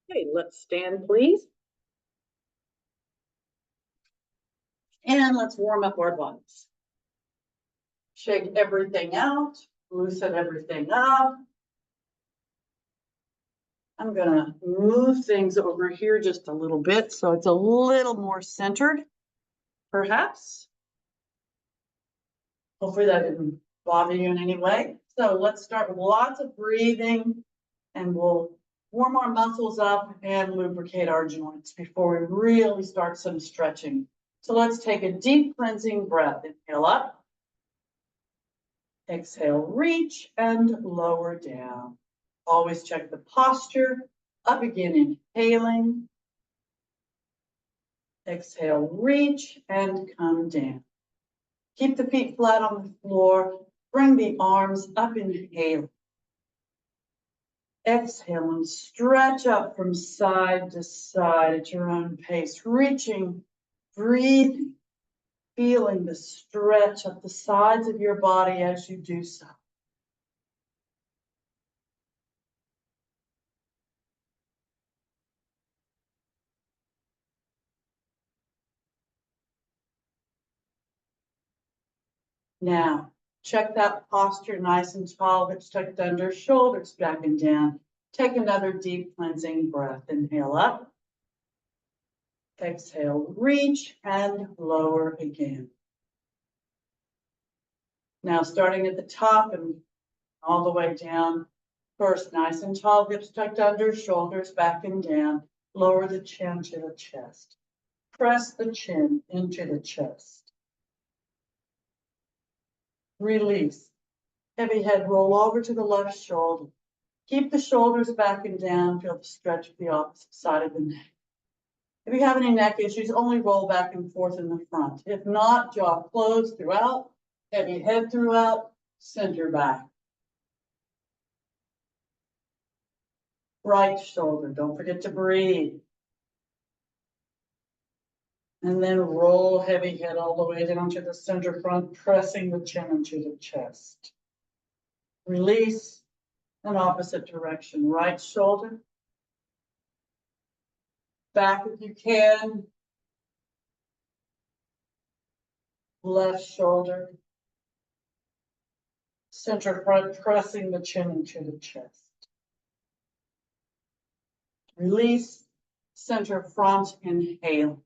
Okay, let's stand, please. And let's warm up our bodies. Shake everything out, loosen everything up. I'm gonna move things over here just a little bit so it's a little more centered, perhaps. Hopefully that didn't bother you in any way. So let's start with lots of breathing and we'll warm our muscles up and lubricate our joints before we really start some stretching. So let's take a deep cleansing breath. Inhale up. Exhale, reach and lower down. Always check the posture. Up again, inhaling. Exhale, reach and come down. Keep the feet flat on the floor. Bring the arms up, inhale. Exhale and stretch up from side to side at your own pace, reaching, breathing, feeling the stretch up the sides of your body as you do so. Now, check that posture nice and tall, hips tucked under, shoulders back and down. Take another deep cleansing breath. Inhale up. Exhale, reach and lower again. Now, starting at the top and all the way down. First, nice and tall, hips tucked under, shoulders back and down. Lower the chin to the chest. Press the chin into the chest. Release. Heavy head, roll over to the left shoulder. Keep the shoulders back and down. Feel the stretch of the opposite side of the neck. If you have any neck issues, only roll back and forth in the front. If not, jaw closed throughout. Heavy head throughout. Center back. Right shoulder. Don't forget to breathe. And then roll heavy head all the way down to the center front, pressing the chin into the chest. Release in opposite direction. Right shoulder. Back if you can. Left shoulder. Center front, pressing the chin into the chest. Release, center front, inhale.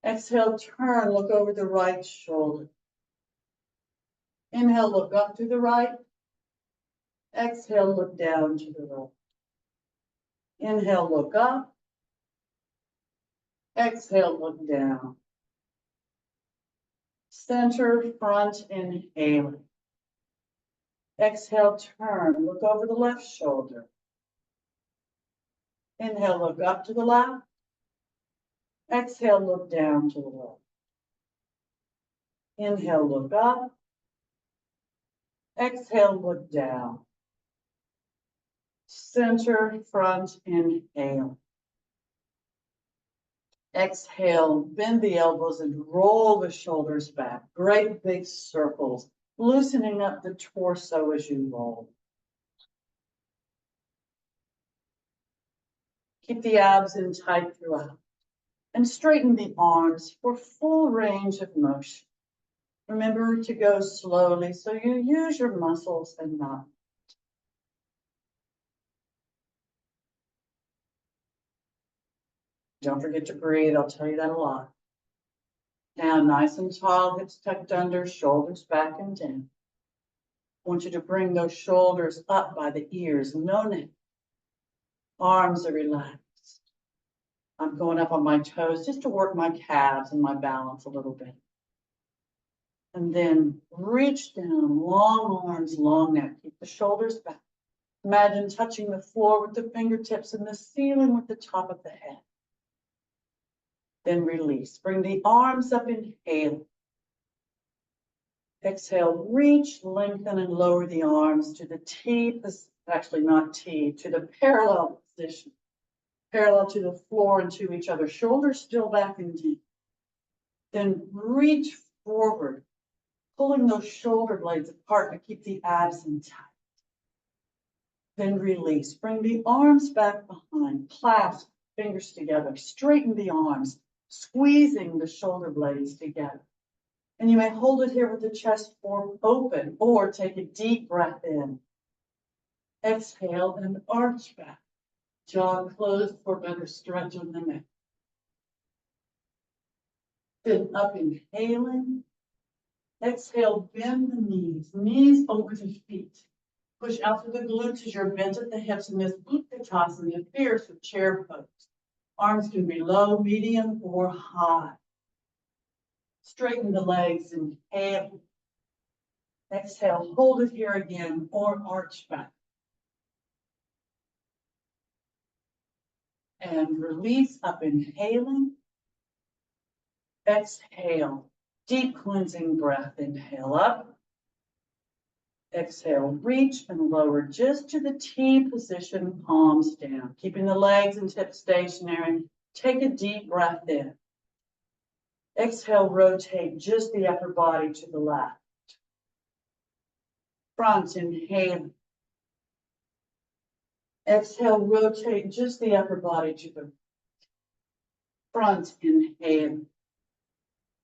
Exhale, turn, look over the right shoulder. Inhale, look up to the right. Exhale, look down to the right. Inhale, look up. Exhale, look down. Center, front, inhale. Exhale, turn, look over the left shoulder. Inhale, look up to the left. Exhale, look down to the left. Inhale, look up. Exhale, look down. Center, front, inhale. Exhale, bend the elbows and roll the shoulders back. Great big circles, loosening up the torso as you roll. Keep the abs in tight throughout. And straighten the arms for full range of motion. Remember to go slowly so you use your muscles and not. Don't forget to breathe, I'll tell you that a lot. Now, nice and tall, hips tucked under, shoulders back and down. I want you to bring those shoulders up by the ears, no neck. Arms are relaxed. I'm going up on my toes just to work my calves and my balance a little bit. And then reach down, long arms, long neck. Keep the shoulders back. Imagine touching the floor with the fingertips and the ceiling with the top of the head. Then release. Bring the arms up, inhale. Exhale, reach, lengthen, and lower the arms to the T, actually not T, to the parallel position. Parallel to the floor and to each other. Shoulders still back and deep. Then reach forward, pulling those shoulder blades apart to keep the abs in tight. Then release. Bring the arms back behind. Clasp fingers together. Straighten the arms, squeezing the shoulder blades together. And you may hold it here with the chest form open, or take a deep breath in. Exhale and arch back. Jaw closed for better stretch on the neck. Then up inhaling. Exhale, bend the knees over the feet. Push out through the glutes as you're bent at the hips in this Utkatasana, fierce or chair pose. Arms can be low, medium, or high. Straighten the legs, inhale. Exhale, hold it here again, or arch back. And release, up inhaling. Exhale, deep cleansing breath, inhale up. Exhale, reach and lower just to the T position, palms down. Keeping the legs and hips stationary. Take a deep breath in. Exhale, rotate just the upper body to the left. Front, inhale. Exhale, rotate just the upper body to the front, inhale.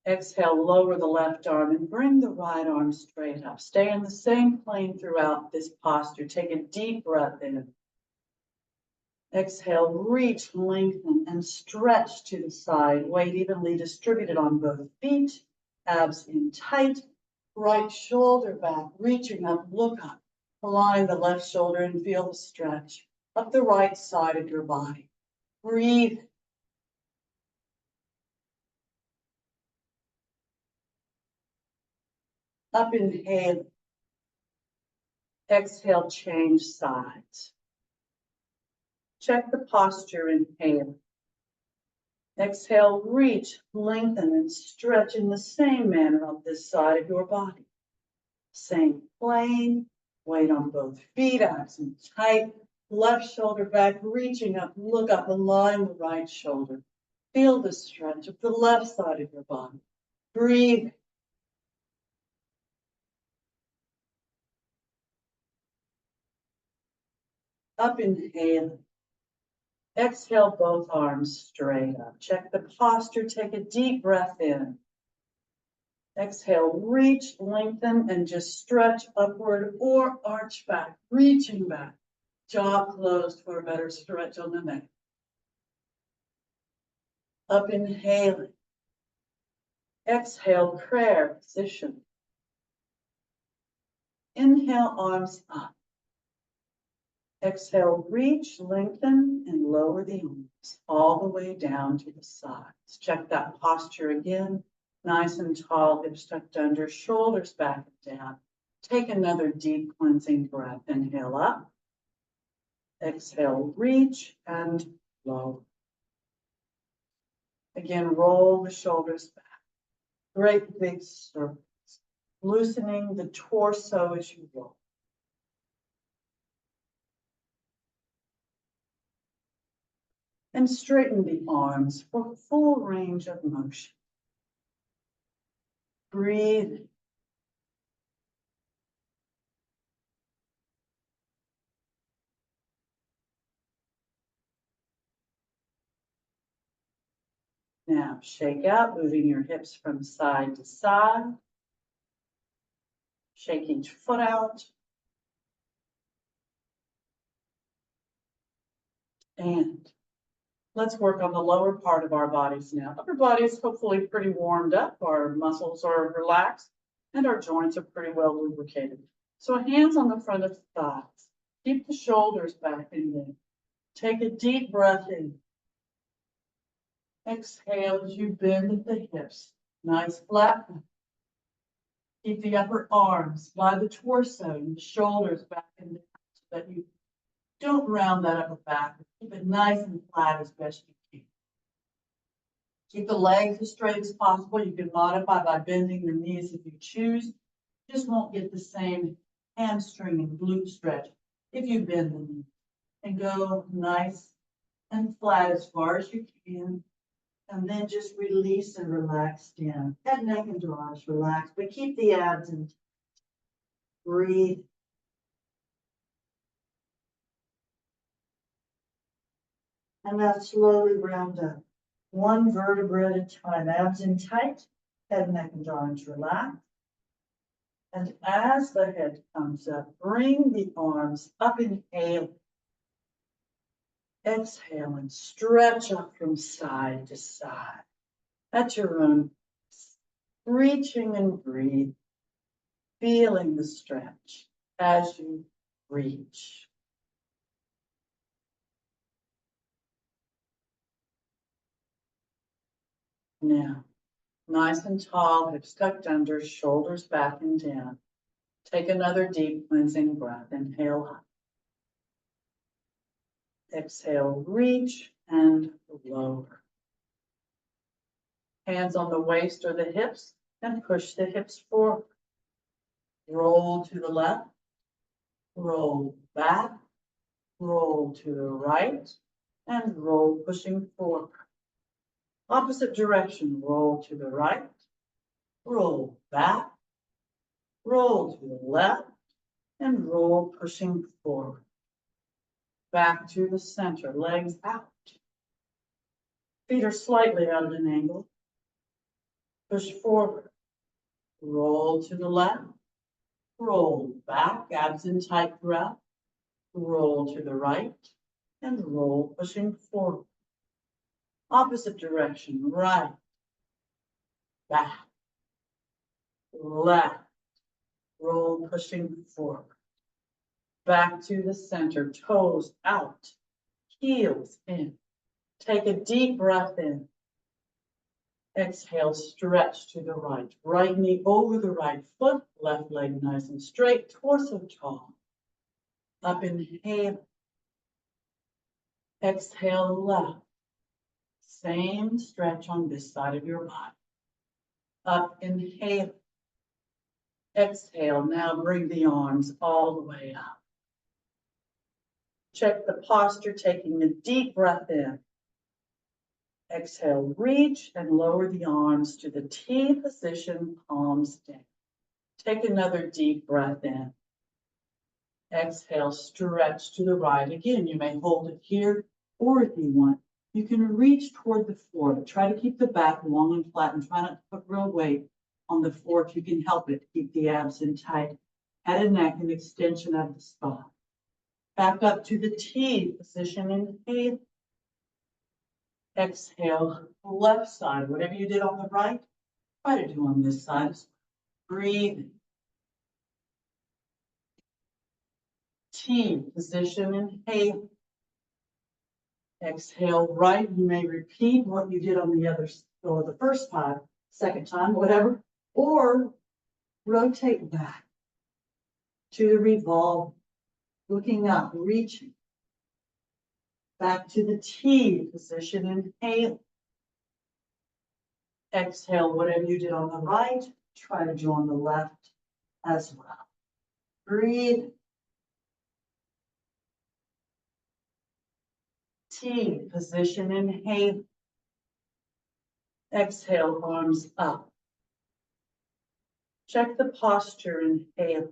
Exhale, lower the left arm and bring the right arm straight up. Stay in the same plane throughout this posture. Take a deep breath in. Exhale, reach, lengthen, and stretch to the side. Weight evenly distributed on both feet. Abs in tight. Right shoulder back, reaching up, look up. Align the left shoulder and feel the stretch up the right side of your body. Breathe. Up, inhale. Exhale, change sides. Check the posture, inhale. Exhale, reach, lengthen, and stretch in the same manner on this side of your body. Same plane, weight on both feet, abs in tight, left shoulder back, reaching up, look up, align the right shoulder. Feel the stretch of the left side of your body. Breathe. Up, inhale. Exhale, both arms straight up. Check the posture, take a deep breath in. Exhale, reach, lengthen, and just stretch upward or arch back, reaching back. Jaw closed for a better stretch on the neck. Up, inhaling. Exhale, prayer position. Inhale, arms up. Exhale, reach, lengthen, and lower the arms all the way down to the sides. Check that posture again. Nice and tall, hips tucked under, shoulders back and down. Take another deep cleansing breath. Inhale up. Exhale, reach and lower. Again, roll the shoulders back. Great big circles. Loosening the torso as you roll. And straighten the arms for full range of motion. Breathe. Now shake out, moving your hips from side to side. Shake each foot out. And let's work on the lower part of our bodies now. Upper body is hopefully pretty warmed up. Our muscles are relaxed and our joints are pretty well lubricated. So hands on the front of the thighs. Keep the shoulders back in there. Take a deep breath in. Exhale as you bend at the hips. Nice flat. Keep the upper arms by the torso and the shoulders back in there so that you don't round that upper back. Keep it nice and flat as best you can. Keep the legs as straight as possible. You can modify by bending the knees if you choose. Just won't get the same hamstring and glute stretch if you bend the knees. And go nice and flat as far as you can. And then just release and relax down. Head, neck, and jaws relax, but keep the abs in. Breathe. And now slowly round up. One vertebra at a time. Abs in tight. Head, neck, and arms relaxed. And as the head comes up, bring the arms up, inhale. Exhale and stretch up from side to side. At your own pace. Reaching and breathe. Feeling the stretch as you reach. Now, nice and tall, hips tucked under, shoulders back and down. Take another deep cleansing breath. Inhale up. Exhale, reach and lower. Hands on the waist or the hips and push the hips forward. Roll to the left, roll back, roll to the right, and roll pushing forward. Opposite direction, roll to the right, roll back, roll to the left, and roll pushing forward. Back to the center, legs out. Feet are slightly out at an angle. Push forward. Roll to the left, roll back, abs in tight breath. Roll to the right, and roll pushing forward. Opposite direction, right, back, left, roll pushing forward. Back to the center, toes out, heels in. Take a deep breath in. Exhale, stretch to the right. Right knee over the right foot, left leg nice and straight, torso tall. Up, inhale. Exhale, left. Same stretch on this side of your body. Up, inhale. Exhale, now bring the arms all the way up. Check the posture, taking a deep breath in. Exhale, reach and lower the arms to the T position, palms down. Take another deep breath in. Exhale, stretch to the right. Again, you may hold it here, or if you want, you can reach toward the floor, but try to keep the back long and flat and try not to put real weight on the floor if you can help it. Keep the abs in tight. Head and neck and extension of the spine. Back up to the T position. Inhale. Exhale, left side. Whatever you did on the right, try to do on this side. Breathe. T position. Inhale. Exhale, right. You may repeat what you did on the other, or the first time, second time, whatever, or rotate back to the revolve, looking up, reaching. Back to the T position, inhale. Exhale, whatever you did on the right, try to do on the left as well. Breathe. T position, inhale. Exhale, arms up. Check the posture, inhale.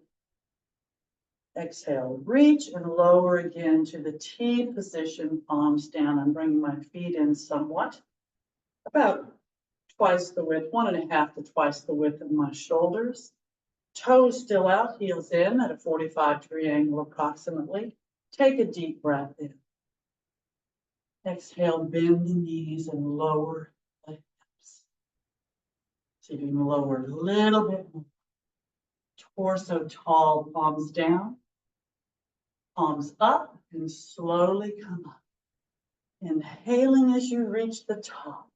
Exhale, reach and lower again to the T position, palms down. I'm bringing my feet in somewhat, about twice the width, 1.5 to twice the width of my shoulders. Toes still out, heels in at a 45-degree angle approximately. Take a deep breath in. Exhale, bend the knees and lower the hips. See if you can lower a little bit more. Torso tall, palms down. Palms up and slowly come up. Inhaling as you reach the top.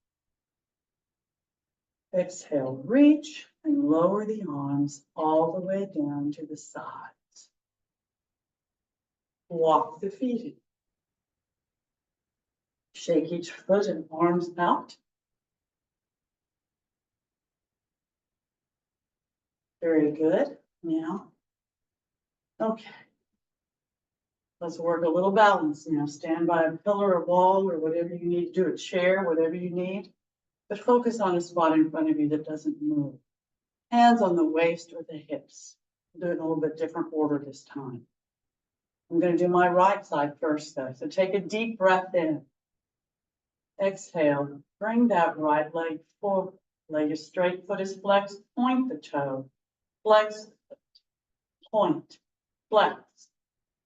Exhale, reach and lower the arms all the way down to the sides. Walk the feet in. Shake each foot and arms out. Very good. Now, okay. Let's work a little balance now. Stand by a pillar or wall or whatever you need to do, a chair, whatever you need. But focus on a spot in front of you that doesn't move. Hands on the waist or the hips. Do it in a little bit different order this time. I'm going to do my right side first though. So take a deep breath in. Exhale, bring that right leg forward. Leg is straight, foot is flexed, point the toe. Flex, point, flex,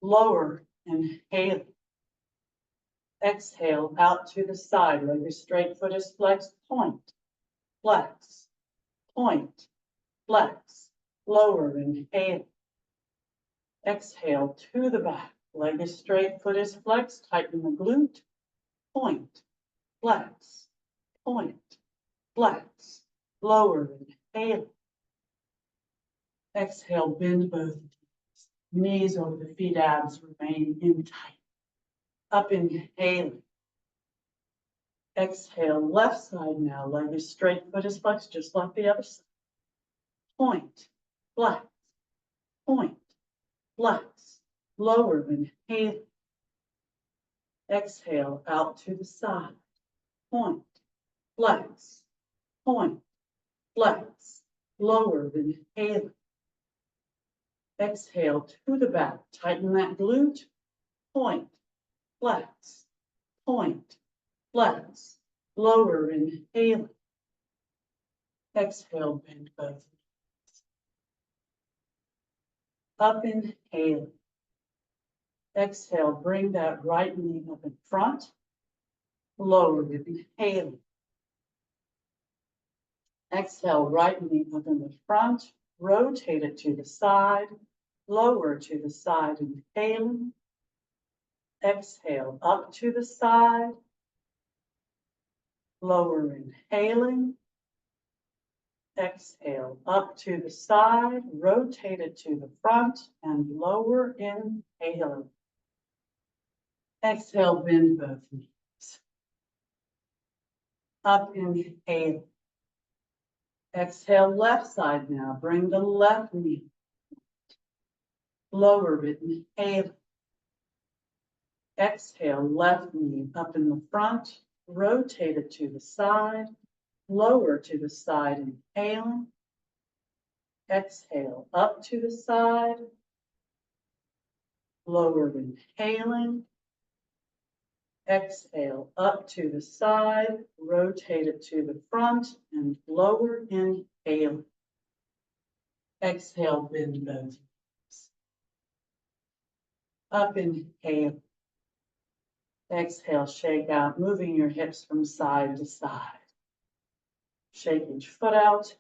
lower, inhale. Exhale, out to the side, leg is straight, foot is flexed, point, flex, point, flex, lower, inhale. Exhale to the back, leg is straight, foot is flexed, tighten the glute, point, flex, point, flex, lower, inhale. Exhale, bend both knees over the feet, abs remain in tight. Up, inhaling. Exhale, left side now, leg is straight, foot is flexed, just like the other side. Point, flex, point, flex, lower, inhale. Exhale, out to the side. Point, flex, point, flex, lower, inhale. Exhale to the back, tighten that glute, point, flex, point, flex, lower, inhale. Exhale, bend both knees. Up, inhale. Exhale, bring that right knee up in front, lower, inhale. Exhale, right knee up in the front, rotate it to the side, lower to the side, inhaling. Exhale, up to the side, lower, inhaling. Exhale, up to the side, rotate it to the front, and lower, inhaling. Exhale, bend both knees. Up, inhale. Exhale, left side now. Bring the left knee. Lower it, inhale. Exhale, left knee up in the front. Rotate it to the side. Lower to the side, inhaling. Exhale, up to the side. Lower, inhaling. Exhale, up to the side, rotate it to the front, and lower, inhale. Exhale, bend both knees. Up, inhale. Exhale, shake out, moving your hips from side to side. Shake each foot out.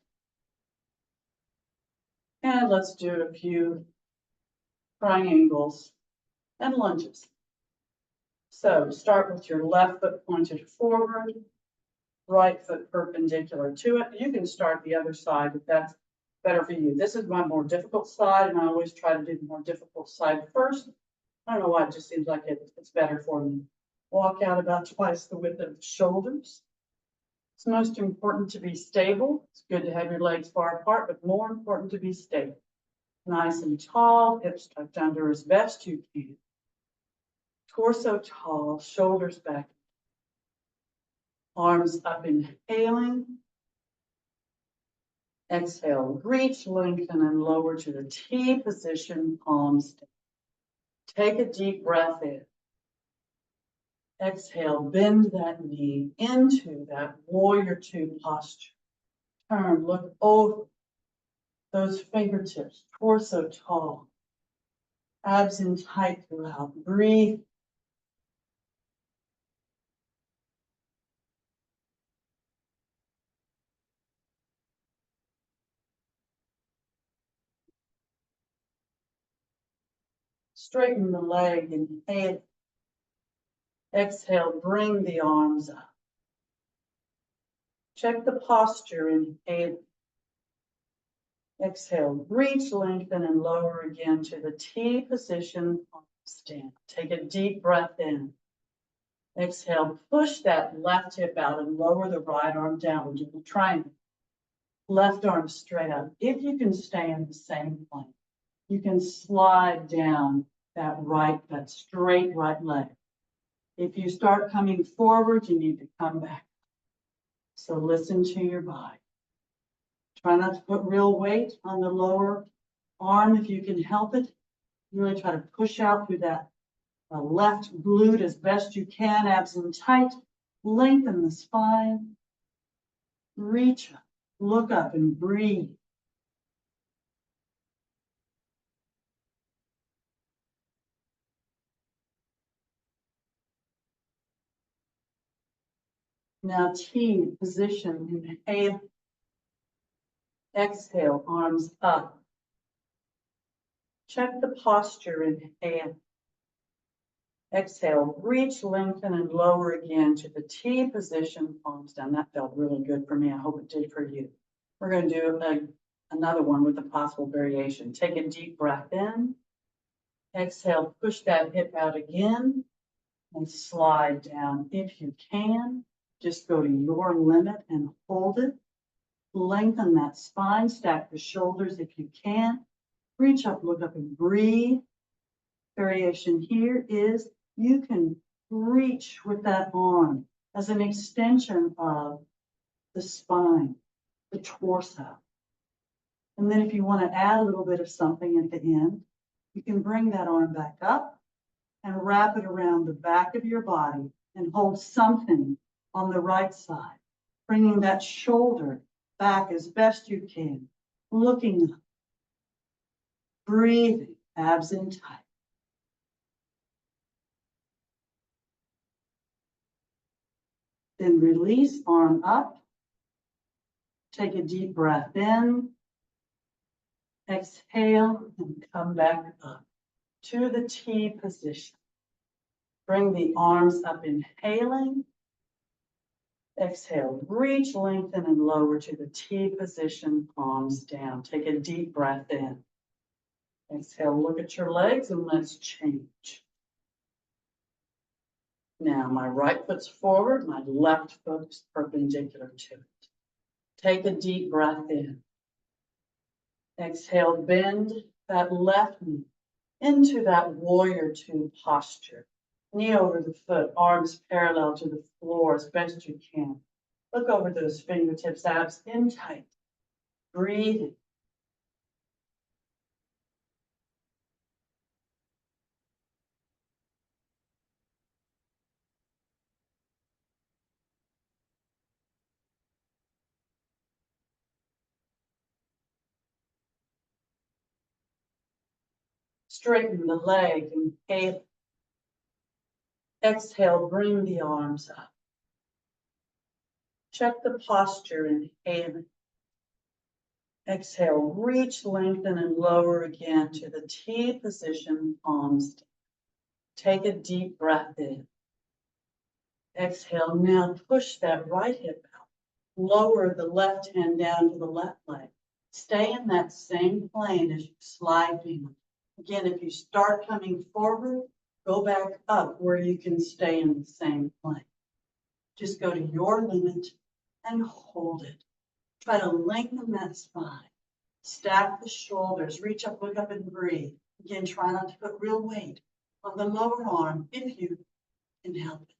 And let's do a few triangles and lunges. So start with your left foot pointed forward, right foot perpendicular to it. You can start the other side if that's better for you. This is my more difficult side, and I always try to do the more difficult side first. I don't know why, it just seems like it's better for me. Walk out about twice the width of the shoulders. It's most important to be stable. It's good to have your legs far apart, but more important to be stable. Nice and tall, hips tucked under as best you can. Torso tall, shoulders back. Arms up, inhaling. Exhale, reach, lengthen, and lower to the T position, palms down. Take a deep breath in. Exhale, bend that knee into that warrior two posture. Turn, look over those fingertips, torso tall. Abs in tight throughout. Breathe. Straighten the leg, inhale. Exhale, bring the arms up. Check the posture, inhale. Exhale, reach, lengthen, and lower again to the T position, stand. Take a deep breath in. Exhale, push that left hip out and lower the right arm down. We'll do the triangle. Left arm straight up. If you can stay in the same plane, you can slide down that straight right leg. If you start coming forward, you need to come back. So listen to your body. Try not to put real weight on the lower arm if you can help it. Really try to push out through that left glute as best you can, abs in tight. Lengthen the spine. Reach up, look up and breathe. Now T position, inhale. Exhale, arms up. Check the posture, inhale. Exhale, reach, lengthen, and lower again to the T position, palms down. That felt really good for me. I hope it did for you. We're going to do another one with a possible variation. Take a deep breath in. Exhale, push that hip out again and slide down. If you can, just go to your limit and hold it. Lengthen that spine, stack the shoulders if you can. Reach up, look up and breathe. Variation here is you can reach with that arm as an extension of the spine, the torso. And then if you want to add a little bit of something at the end, you can bring that arm back up and wrap it around the back of your body and hold something on the right side, bringing that shoulder back as best you can, looking up, breathing, abs in tight. Then release, arm up. Take a deep breath in. Exhale and come back up to the T position. Bring the arms up, inhaling. Exhale, reach, lengthen, and lower to the T position, palms down. Take a deep breath in. Exhale, look at your legs and let's change. Now my right foot's forward, my left foot is perpendicular to it. Take a deep breath in. Exhale, bend that left knee into that warrior two posture. Knee over the foot, arms parallel to the floor as best you can. Look over those fingertips, abs in tight. Breathing. Straighten the leg, inhale. Exhale, bring the arms up. Check the posture, inhale. Exhale, reach, lengthen, and lower again to the T position, palms down. Take a deep breath in. Exhale, now push that right hip out. Lower the left hand down to the left leg. Stay in that same plane as you slide down. Again, if you start coming forward, go back up where you can stay in the same plane. Just go to your limit and hold it. Try to lengthen that spine. Stack the shoulders, reach up, look up and breathe. Again, try not to put real weight on the lower arm if you can help it.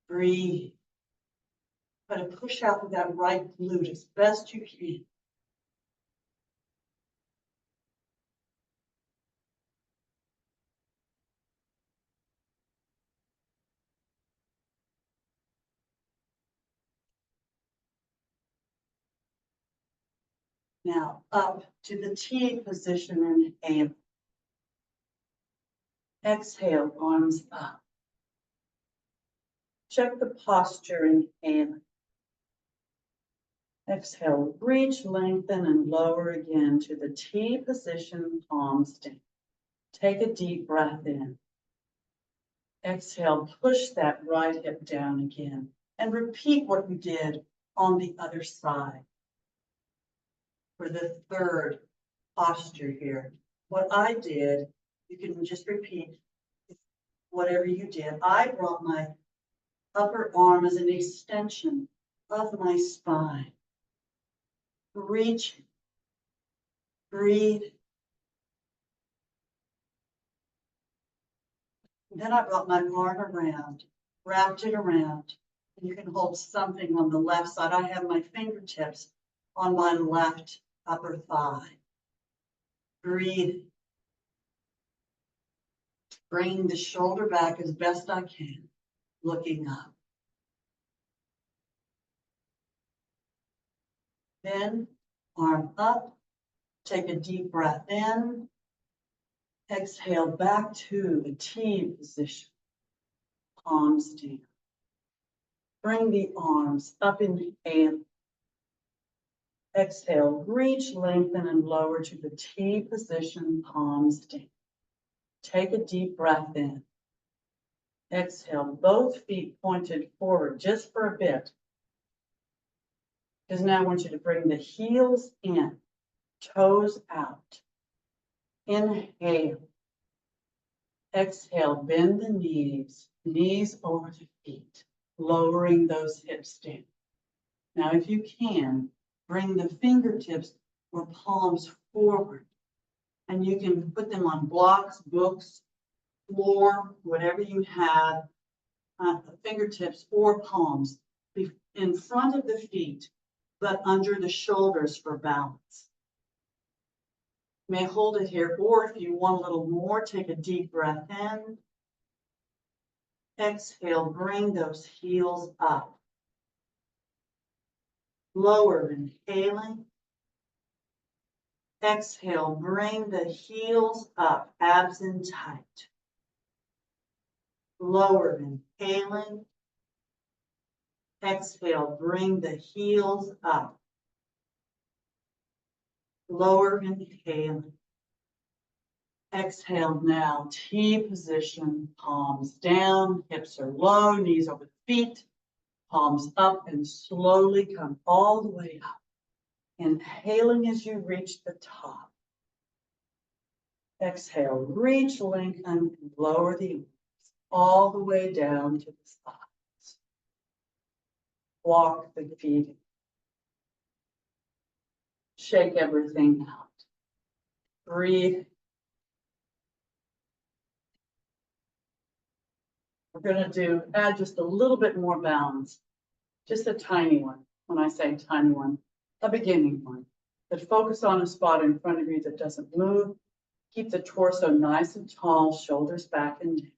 Breathe. Try to push out with that right glute as best you can. Now up to the T position, inhale. Exhale, arms up. Check the posture, inhale. Exhale, reach, lengthen, and lower again to the T position, palms down. Take a deep breath in. Exhale, push that right hip down again. And repeat what you did on the other side. For the third posture here, what I did, you can just repeat whatever you did. I brought my upper arm as an extension of my spine. Reach, breathe. Then I brought my arm around, wrapped it around, and you can hold something on the left side. I have my fingertips on my left upper thigh. Breathe. Bringing the shoulder back as best I can, looking up. Then arm up, take a deep breath in. Exhale back to the T position, palms down. Bring the arms up in the air. Exhale, reach, lengthen, and lower to the T position, palms down. Take a deep breath in. Exhale, both feet pointed forward just for a bit. Because now I want you to bring the heels in, toes out. Inhale. Exhale, bend the knees, knees over the feet, lowering those hips down. Now, if you can, bring the fingertips or palms forward. And you can put them on blocks, books, floor, whatever you have, fingertips or palms in front of the feet, but under the shoulders for balance. You may hold it here, or if you want a little more, take a deep breath in. Exhale, bring those heels up. Lower, inhaling. Exhale, bring the heels up, abs in tight. Lower, inhaling. Exhale, bring the heels up. Lower, inhaling. Exhale now, T position, palms down, hips are low, knees over the feet, palms up, and slowly come all the way up. Inhaling as you reach the top. Exhale, reach, lengthen, and lower the arms all the way down to the sides. Walk the feet. Shake everything out. Breathe. We're going to add just a little bit more balance, just a tiny one. When I say tiny one, a beginning one. But focus on a spot in front of you that doesn't move. Keep the torso nice and tall, shoulders back and down.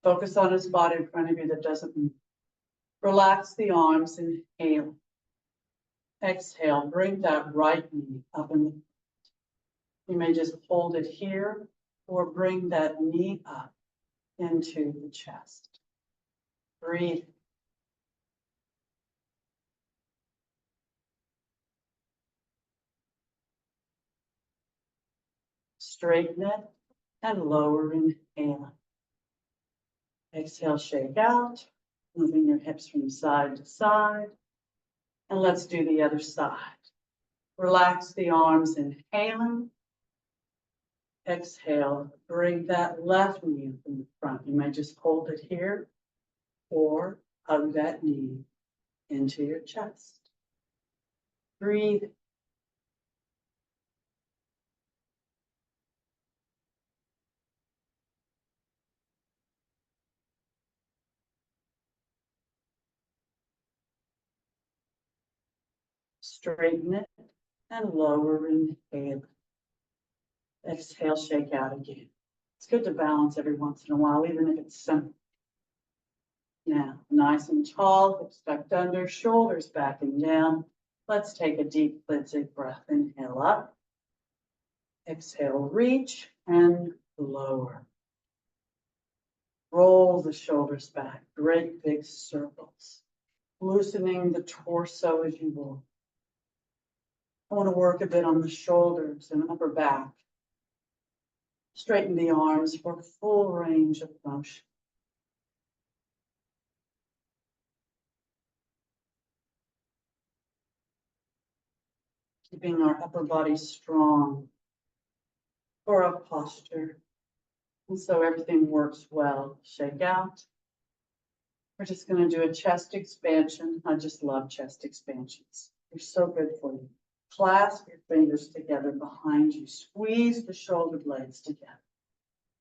Focus on a spot in front of you that doesn't move. Relax the arms, inhale. Exhale, bring that right knee up in the front. You may just hold it here or bring that knee up into the chest. Breathe. Straighten it and lower, inhaling. Exhale, shake out, moving your hips from side to side. And let's do the other side. Relax the arms, inhaling. Exhale, bring that left knee up in the front. You may just hold it here or hug that knee into your chest. Breathe. Straighten it and lower, inhale. Exhale, shake out again. It's good to balance every once in a while, even if it's simple. Now, nice and tall, hips tucked under, shoulders back and down. Let's take a deep cleansing breath. Inhale up. Exhale, reach and lower. Roll the shoulders back, great big circles. Loosening the torso as you walk. I want to work a bit on the shoulders and upper back. Straighten the arms for full range of motion. Keeping our upper body strong for our posture. And so everything works well. Shake out. We're just going to do a chest expansion. I just love chest expansions. They're so good for you. Clasp your fingers together behind you. Squeeze the shoulder blades together.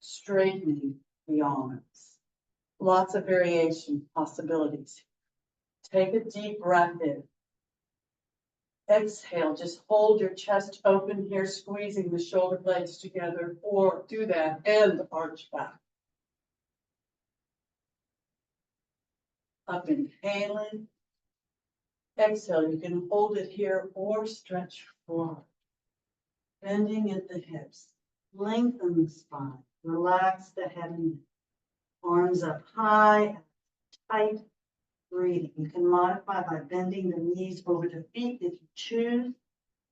Straightening the arms. Lots of variation possibilities. Take a deep breath in. Exhale, just hold your chest open here, squeezing the shoulder blades together, or do that and arch back. Up inhaling. Exhale, you can hold it here or stretch forward. Bending at the hips. Lengthen the spine. Relax the head and neck. Arms up high, tight. Breathing. You can modify by bending the knees over the feet if you choose.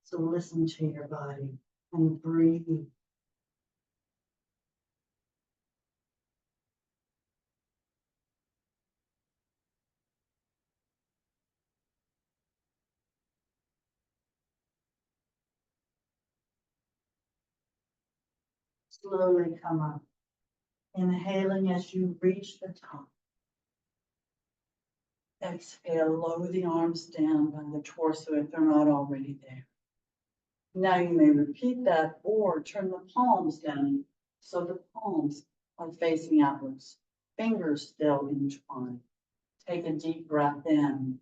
So listen to your body and breathe. Slowly come up. Inhaling as you reach the top. Exhale, lower the arms down by the torso if they're not already there. Now you may repeat that or turn the palms down so the palms are facing outwards. Fingers still entwined. Take a deep breath in.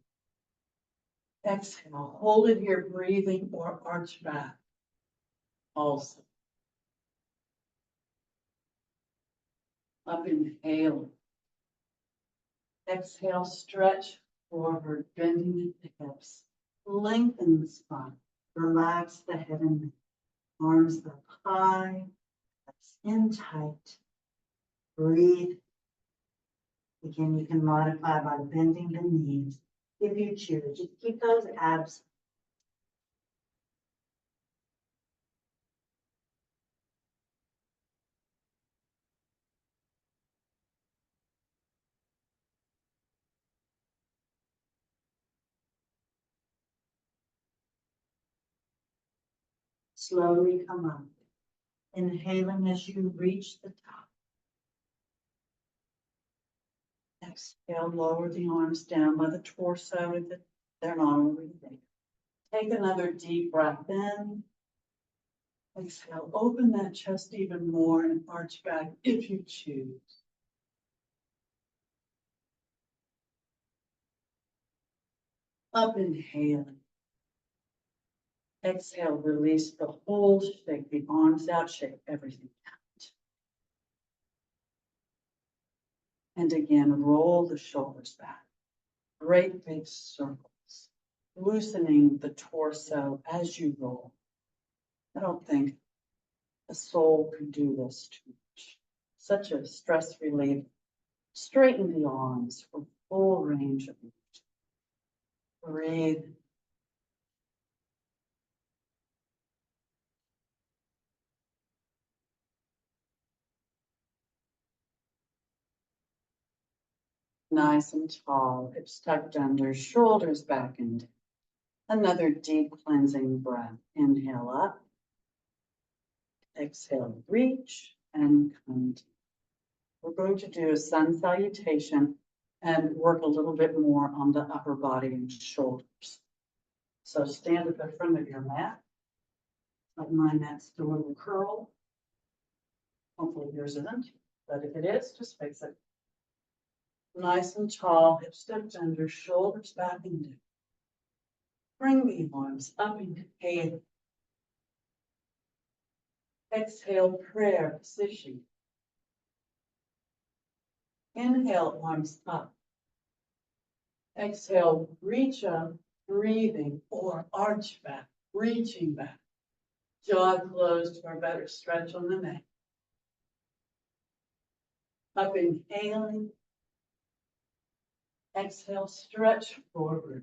Exhale, hold it here, breathing or arch back. Also. Up inhale. Exhale, stretch forward, bending at the hips. Lengthen the spine. Relax the head and neck. Arms up high. Legs in tight. Breathe. Again, you can modify by bending the knees if you choose. Just keep those abs. Slowly come up. Inhaling as you reach the top. Exhale, lower the arms down by the torso if they're not already there. Take another deep breath in. Exhale, open that chest even more and arch back if you choose. Up inhaling. Exhale, release the whole, shake the arms out, shake everything out. And again, roll the shoulders back. Great big circles, loosening the torso as you roll. I don't think a soul could do this too much. Such a stress relief. Straighten the arms for full range of motion. Breathe. Nice and tall, hips tucked under, shoulders back and down. Another deep cleansing breath. Inhale up. Exhale, reach and come down. We're going to do a sun salutation and work a little bit more on the upper body and shoulders. So stand at the front of your mat. Like my mat's still a little curl. Hopefully yours isn't, but if it is, just fix it. Nice and tall, hips tucked under, shoulders back and down. Bring the arms up, inhale. Exhale, prayer position. Inhale, arms up. Exhale, reach up, breathing or arch back, reaching back. Jaw closed for a better stretch on the neck. Up inhaling. Exhale, stretch forward.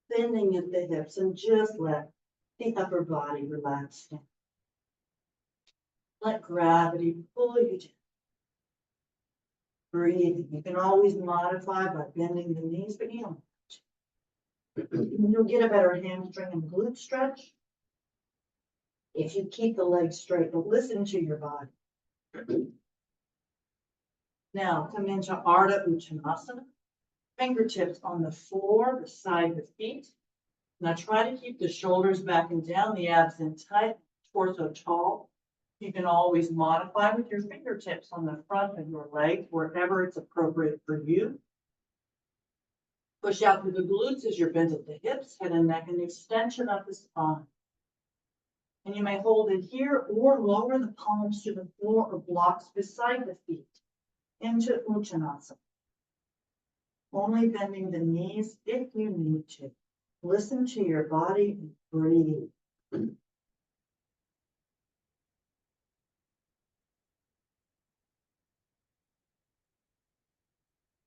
Bending at the hips and just let the upper body relax down. Let gravity pull you down. Breathing. You can always modify by bending the knees, but you don't have to. You'll get a better hamstring and glute stretch if you keep the legs straight, but listen to your body. Now come into Ardha Uttanasana. Fingertips on the floor beside the feet. Now try to keep the shoulders back and down, the abs in tight, torso tall. You can always modify with your fingertips on the front of your legs, wherever it's appropriate for you. Push out through the glutes as you're bent at the hips, head and neck, and extension of the spine. And you may hold it here or lower the palms to the floor or blocks beside the feet into Uttanasana. only bending the knees if you need to. Listen to your body and breathe.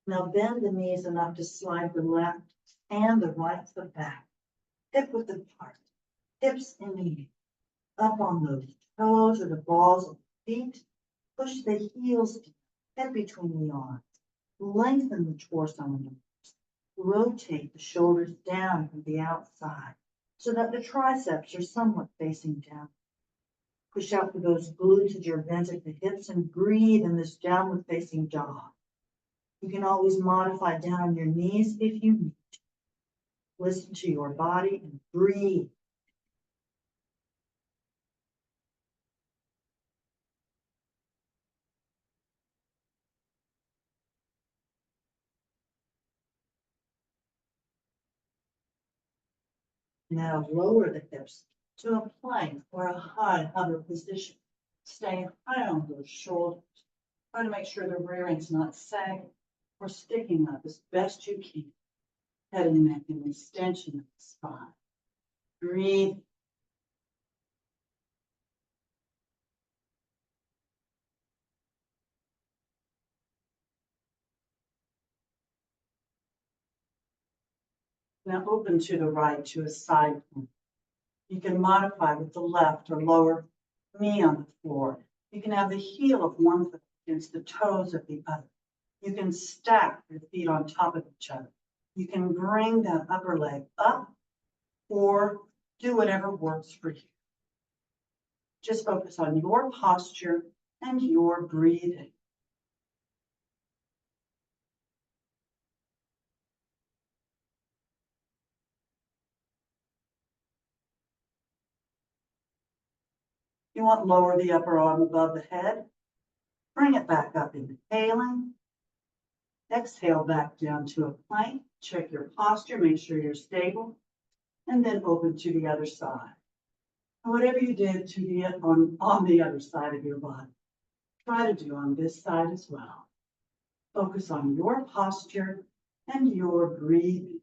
Now bend the knees enough to slide the left and the right foot back, hip width apart, hips in the knee, up on those toes or the balls of the feet. Push the heels down, head between the arms. Lengthen the torso and the arms. Rotate the shoulders down from the outside so that the triceps are somewhat facing down. Push out for those glutes as you're bent at the hips and breathe in this downward facing dog. You can always modify down on your knees if you need to. Listen to your body and breathe. Now lower the hips to a plank or a high hover position. Stay high on those shoulders. Try to make sure the rear end's not sagging or sticking up as best you can. Head and neck and extension of the spine. Breathe. Now open to the right to a side plank. You can modify with the left or lower knee on the floor. You can have the heel of one foot against the toes of the other. You can stack your feet on top of each other. You can bring that upper leg up or do whatever works for you. Just focus on your posture and your breathing. You want to lower the upper arm above the head. Bring it back up, inhaling. Exhale back down to a plank. Check your posture, make sure you're stable, and then open to the other side. And whatever you did to the on the other side of your body, try to do on this side as well. Focus on your posture and your breathing.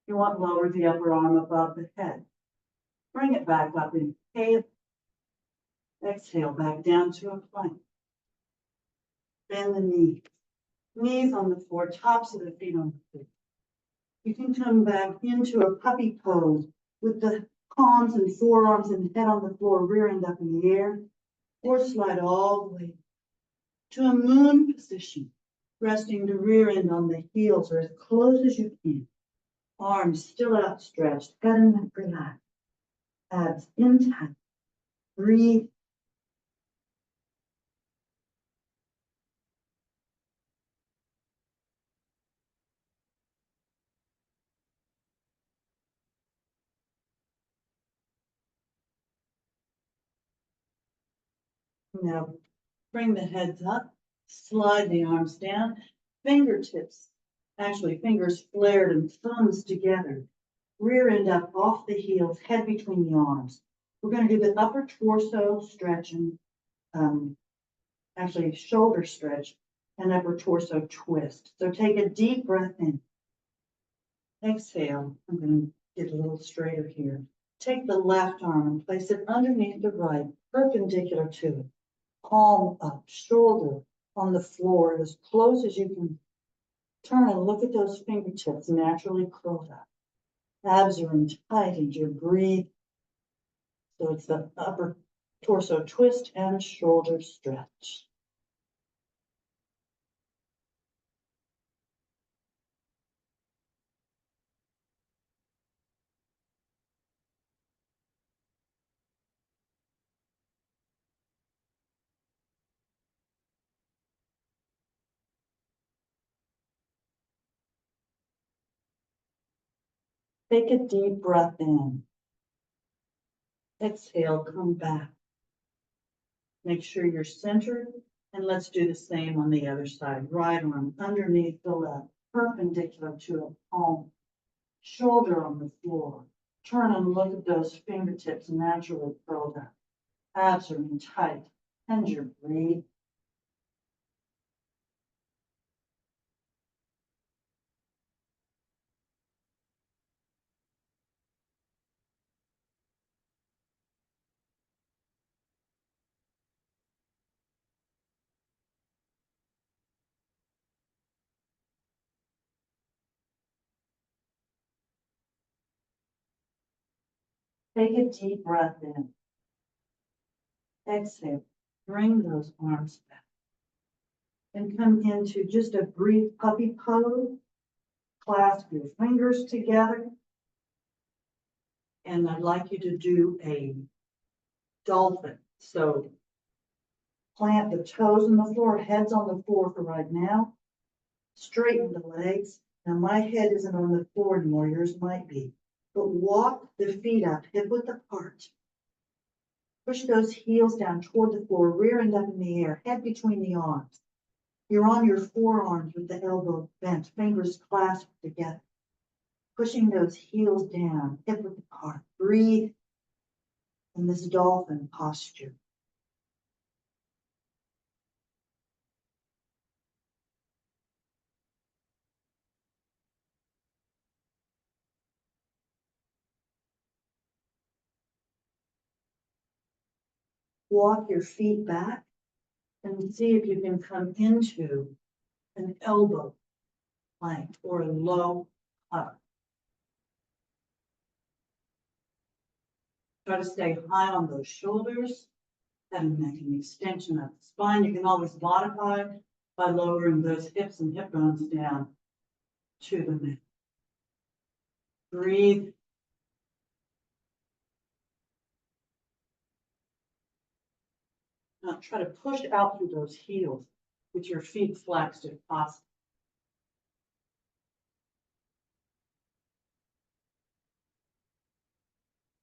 You want to lower the upper arm above the head. Bring it back up, inhale. Exhale back down to a plank. Bend the knees. Knees on the floor, tops of the feet on the floor. You can come back into a puppy pose with the palms and forearms and head on the floor, rear end up in the air, or slide all the way to a moon position, resting the rear end on the heels or as close as you can. Arms still outstretched, head and neck relaxed, abs intact. Breathe. Now bring the heads up, slide the arms down, fingertips, actually fingers flared and thumbs together. Rear end up off the heels, head between the arms. We're going to do the upper torso stretch and actually shoulder stretch and upper torso twist. So take a deep breath in. Exhale. I'm going to get a little straighter here. Take the left arm and place it underneath the right, perpendicular to it. Palm up, shoulder on the floor as close as you can. Turn and look at those fingertips naturally curled up. Abs are in tight and you breathe. So it's the upper torso twist and shoulder stretch. Take a deep breath in. Exhale, come back. Make sure you're centered, and let's do the same on the other side. Right arm underneath the left, perpendicular to a palm. Shoulder on the floor. Turn and look at those fingertips naturally curled up. Abs are in tight. And your breathe. Take a deep breath in. Exhale. Bring those arms back. And come into just a brief puppy pose. Clasp your fingers together. And I'd like you to do a dolphin. So plant the toes on the floor, heads on the floor for right now. Straighten the legs. Now my head isn't on the floor anymore, yours might be. But walk the feet up, hip width apart. Push those heels down toward the floor, rear end up in the air, head between the arms. You're on your forearms with the elbow bent, fingers clasped together. Pushing those heels down, hip width apart. Breathe in this dolphin posture. Walk your feet back and see if you can come into an elbow plank or a low hug. Try to stay high on those shoulders and make an extension of the spine. You can always modify by lowering those hips and hip bones down to the middle. Breathe. Now try to push out through those heels with your feet flexed if possible.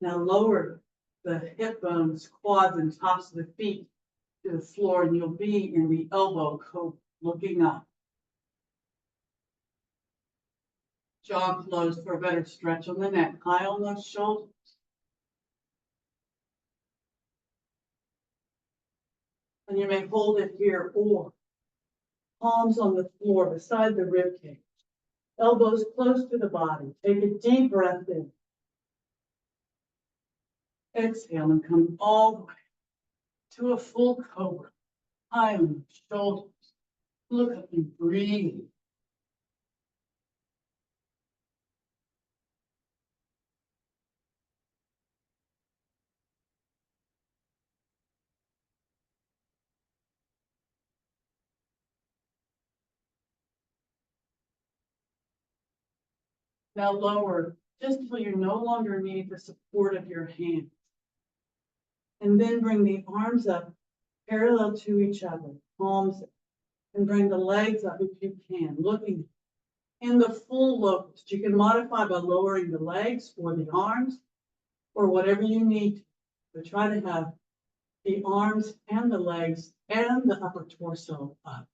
Now lower the hip bones, quads, and tops of the feet to the floor, and you'll be in the elbow cobra, looking up. Jaw closed for a better stretch on the neck, high on those shoulders. And you may hold it here or palms on the floor beside the rib cage. Elbows close to the body. Take a deep breath in. Exhale and come all the way to a full cobra. High on the shoulders. Look up and breathe. Now lower just until you no longer need the support of your hands. And then bring the arms up parallel to each other, palms, and bring the legs up if you can, looking in the full locust. You can modify by lowering the legs or the arms or whatever you need, but try to have the arms and the legs and the upper torso up.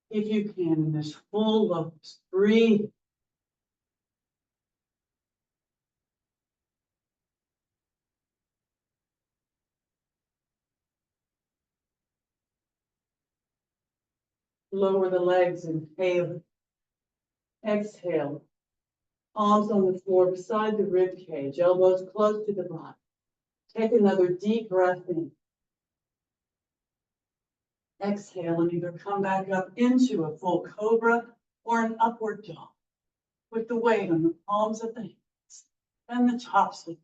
If you can, in this full locust, breathe. Lower the legs, inhale. Exhale. Palms on the floor beside the rib cage, elbows close to the body. Take another deep breath in. Exhale and either come back up into a full cobra or an upward dog with the weight on the palms of the hands and the tops of.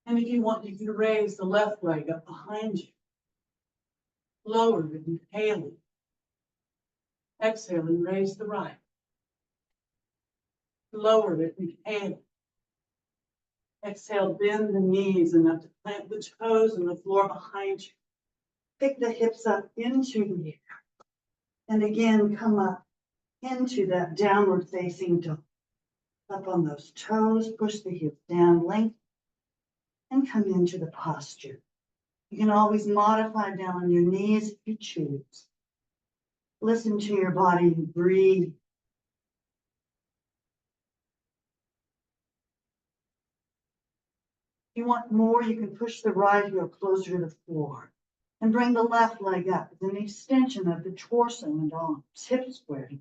And if you want, you can raise the left leg up behind you. Lower it, inhale. Exhale and raise the right. Lower it, inhale. Exhale, bend the knees enough to plant the toes on the floor behind you. Pick the hips up into the air. And again, come up into that downward facing dog. Up on those toes, push the hips down, lengthen, and come into the posture. You can always modify down on your knees if you choose. Listen to your body and breathe. If you want more, you can push the right heel closer to the floor and bring the left leg up with an extension of the torso and arms, hips squared.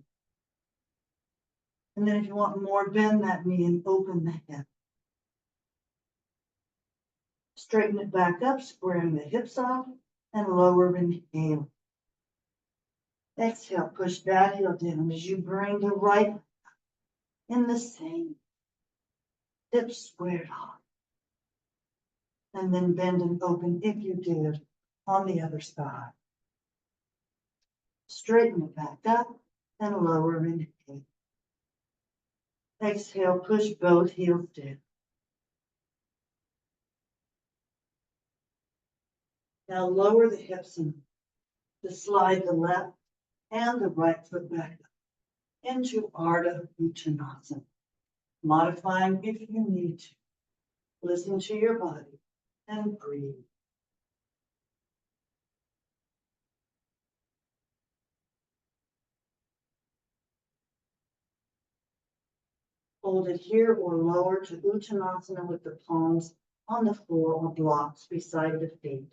And then if you want more, bend that knee and open the hip. Straighten it back up, squaring the hips off and lower inhale. Exhale, push that heel down as you bring the right leg up in the same. Hips squared off. And then bend and open if you did on the other side. Straighten it back up and lower inhale. Exhale, push both heels down. Now lower the hips and slide the left and the right foot back up into Ardha Uttanasana. Modifying if you need to. Listen to your body and breathe. Hold it here or lower to Uttanasana with the palms on the floor or blocks beside the feet,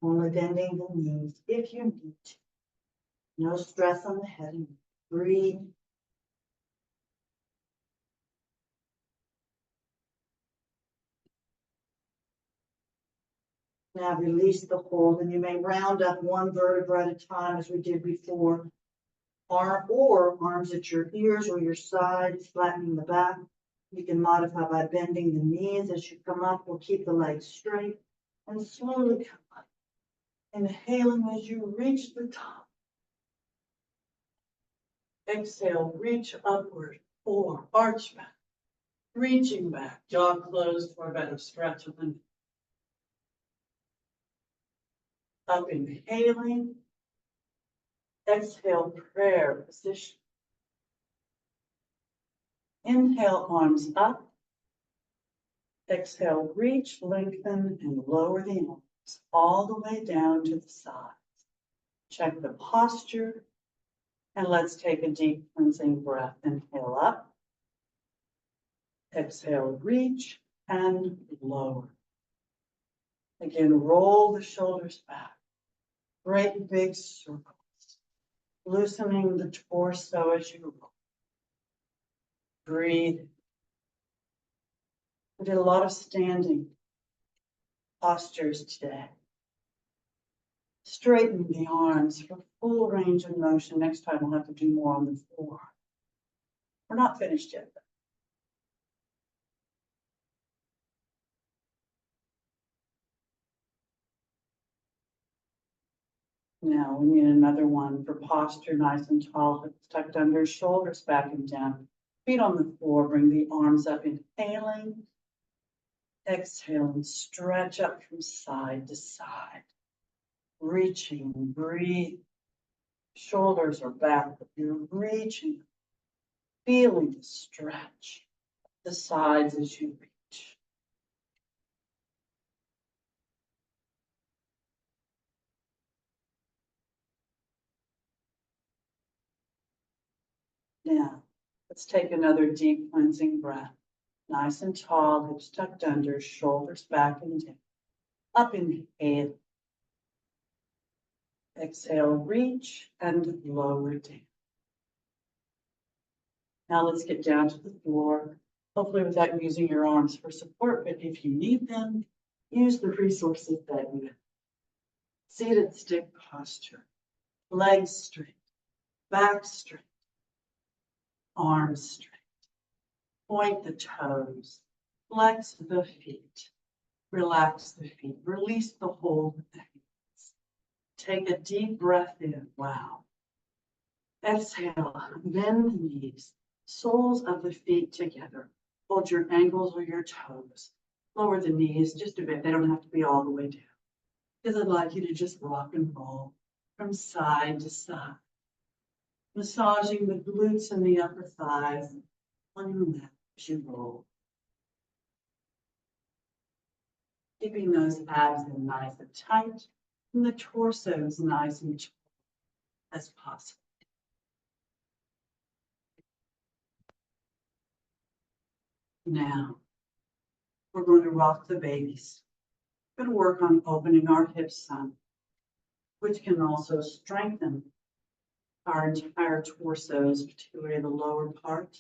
only bending the knees if you need to. No stress on the head. Breathe. Now release the hold, and you may round up one vertebra at a time as we did before. Arms at your ears or your sides, flattening the back. You can modify by bending the knees as you come up, or keep the legs straight and slowly come up. Inhaling as you reach the top. Exhale, reach upward or arch back. Reaching back, jaw closed for a better stretch of the neck. Up inhaling. Exhale, prayer position. Inhale, arms up. Exhale, reach, lengthen, and lower the arms all the way down to the sides. Check the posture. And let's take a deep cleansing breath. Inhale up. Exhale, reach and lower. Again, roll the shoulders back. Great big circles. Loosening the torso as you roll. Breathe. We did a lot of standing postures today. Straighten the arms for full range of motion. Next time we'll have to do more on the floor. We're not finished yet. Now we need another one for posture, nice and tall, hips tucked under, shoulders back and down, feet on the floor. Bring the arms up, inhaling. Exhale and stretch up from side to side. Reaching, breathe. Shoulders are back, but you're reaching, feeling the stretch, the sides as you reach. Now, let's take another deep cleansing breath. Nice and tall, hips tucked under, shoulders back and down. Up inhale. Exhale, reach and lower down. Now let's get down to the floor, hopefully without using your arms for support, but if you need them, use the resources that you have. Seated stick posture, legs straight, back straight, arms straight. Point the toes, flex the feet, relax the feet, release the hold of the hands. Take a deep breath in, wow. Exhale, bend the knees, soles of the feet together. Hold your ankles or your toes. Lower the knees just a bit, they don't have to be all the way down. Because I'd like you to just rock and roll from side to side. Massaging the glutes and the upper thighs on your mat as you roll. Keeping those abs in nice and tight, and the torso as nice and tall as possible. Now, we're going to rock the babies. We're going to work on opening our hips some, which can also strengthen our entire torsos, particularly the lower part.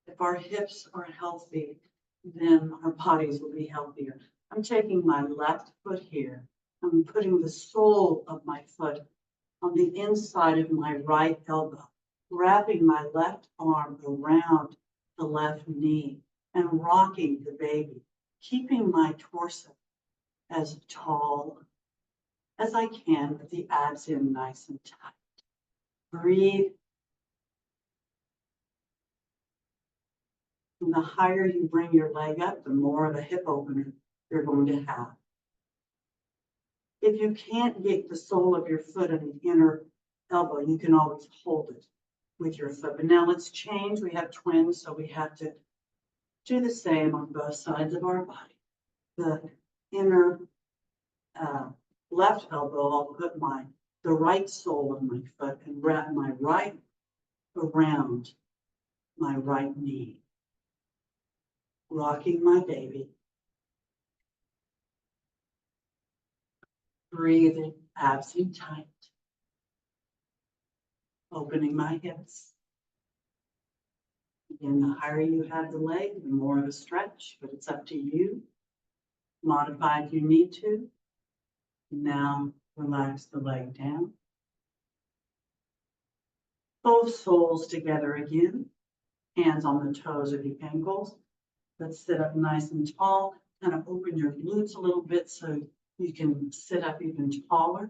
If our hips are healthy, then our bodies will be healthier. I'm taking my left foot here. I'm putting the sole of my foot on the inside of my right elbow, wrapping my left arm around the left knee and rocking the baby, keeping my torso as tall as I can with the abs in nice and tight. Breathe. And the higher you bring your leg up, the more of a hip opener you're going to have. If you can't get the sole of your foot on the inner elbow, you can always hold it with your foot. But now let's change. We have twins, so we have to do the same on both sides of our body. The inner left elbow, I'll put the right sole of my foot and wrap my right around my right knee. Rocking my baby. Breathing, abs in tight. Opening my hips. Again, the higher you have the leg, the more of a stretch, but it's up to you. Modify if you need to. Now relax the leg down. Both soles together again. Hands on the toes or the ankles. Let's sit up nice and tall. Kind of open your glutes a little bit so you can sit up even taller.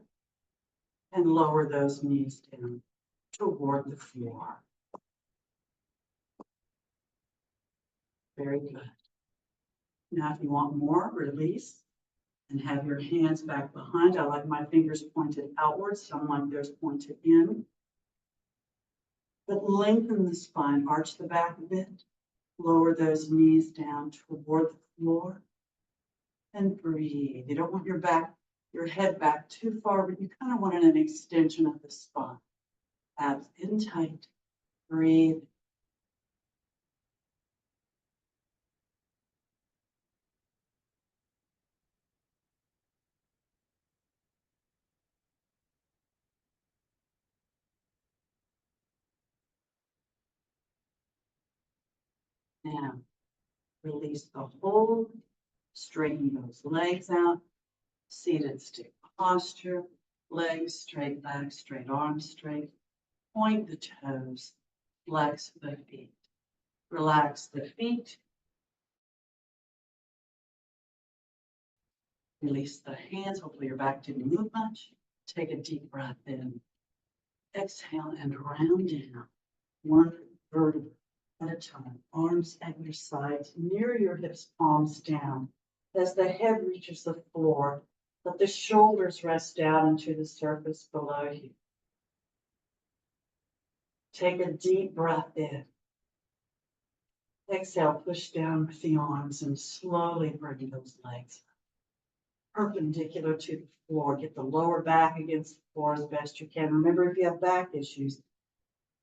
And lower those knees down toward the floor. Very good. Now, if you want more, release and have your hands back behind. I like my fingers pointed outwards. Some like theirs pointed in. But lengthen the spine, arch the back a bit. Lower those knees down toward the floor. And breathe. You don't want your head back too far, but you kind of want an extension of the spine. Abs in tight. Breathe. Now, release the hold. Straighten those legs out. Seated stick posture. Legs straight, back straight, arms straight. Point the toes. Flex the feet. Relax the feet. Release the hands. Hopefully your back didn't move much. Take a deep breath in. Exhale and round down. One vertebra at a time. Arms at your sides. Mirror your hips, palms down. As the head reaches the floor, let the shoulders rest down into the surface below you. Take a deep breath in. Exhale, push down with the arms and slowly bring those legs perpendicular to the floor. Get the lower back against the floor as best you can. Remember, if you have back issues,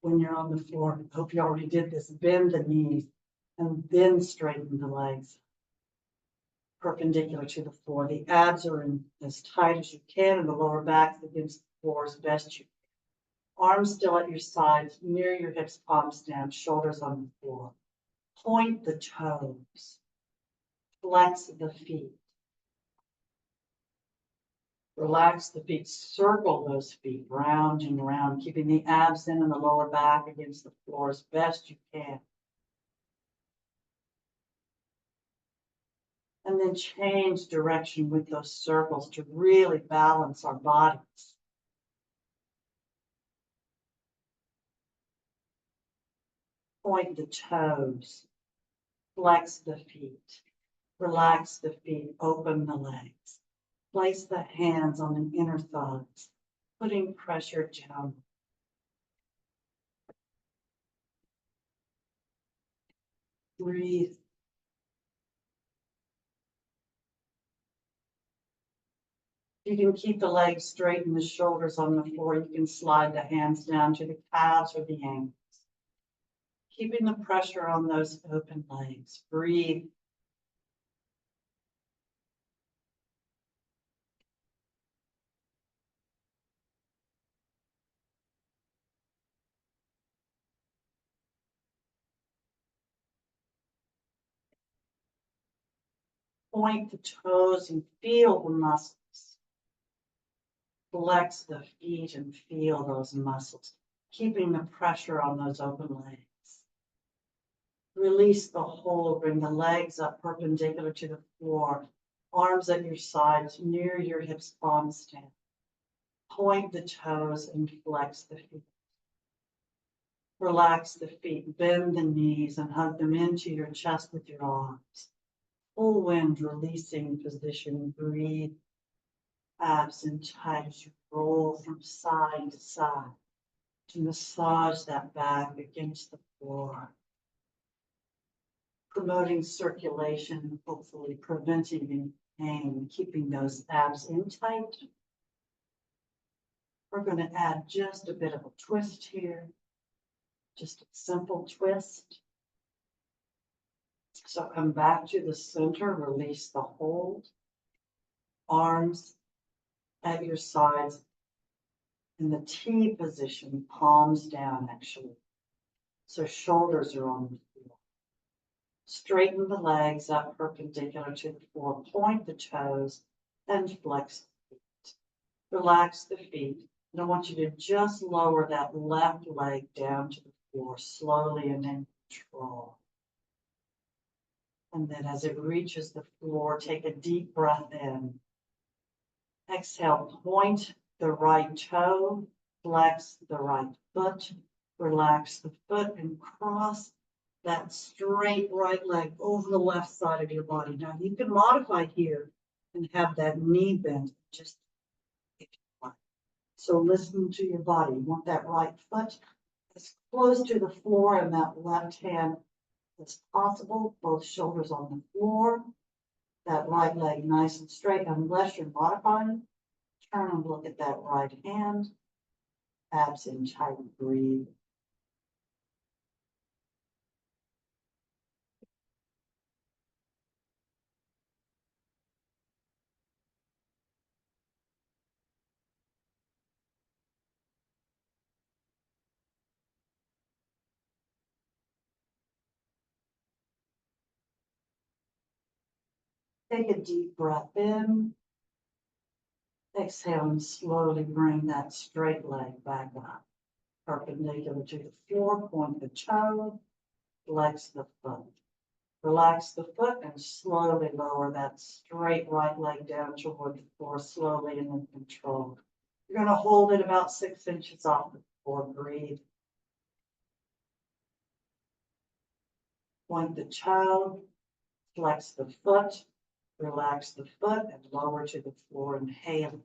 when you're on the floor, I hope you already did this, bend the knees and then straighten the legs perpendicular to the floor. The abs are in as tight as you can and the lower back against the floor as best you can. Arms still at your sides, near your hips, palms down, shoulders on the floor. Point the toes. Flex the feet. Relax the feet. Circle those feet round and round, keeping the abs in and the lower back against the floor as best you can. And then change direction with those circles to really balance our bodies. Point the toes. Flex the feet. Relax the feet. Open the legs. Place the hands on the inner thighs, putting pressure down. Breathe. You can keep the legs straight and the shoulders on the floor. You can slide the hands down to the calves or the ankles. keeping the pressure on those open legs. Breathe. Point the toes and feel the muscles. Flex the feet and feel those muscles, keeping the pressure on those open legs. Release the hold, bring the legs up perpendicular to the floor, arms at your sides, near your hips, palms down. Point the toes and flex the feet. Relax the feet, bend the knees and hug them into your chest with your arms. Full wind, releasing position, breathe. Abs in tight as you roll from side to side to massage that back against the floor. Promoting circulation, hopefully preventing any pain, keeping those abs in tight. We're going to add just a bit of a twist here, just a simple twist. So come back to the center, release the hold, arms at your sides in the T position, palms down actually. So shoulders are on the floor. Straighten the legs up perpendicular to the floor, point the toes and flex the feet. Relax the feet. And I want you to just lower that left leg down to the floor slowly and in control. And then as it reaches the floor, take a deep breath in. Exhale, point the right toe, flex the right foot, relax the foot and cross that straight right leg over the left side of your body. Now you can modify here and have that knee bent just if you want. So listen to your body. You want that right foot as close to the floor and that left hand as possible, both shoulders on the floor, that right leg nice and straight. Unless you're modifying, turn and look at that right hand, abs in tight, breathe. Take a deep breath in. Exhale and slowly bring that straight leg back up. Perpendicular to the floor, point the toe, flex the foot. Relax the foot and slowly lower that straight right leg down toward the floor, slowly and in control. You're going to hold it about 6 inches off the floor. Breathe. Point the toe, flex the foot, relax the foot and lower to the floor. Inhale.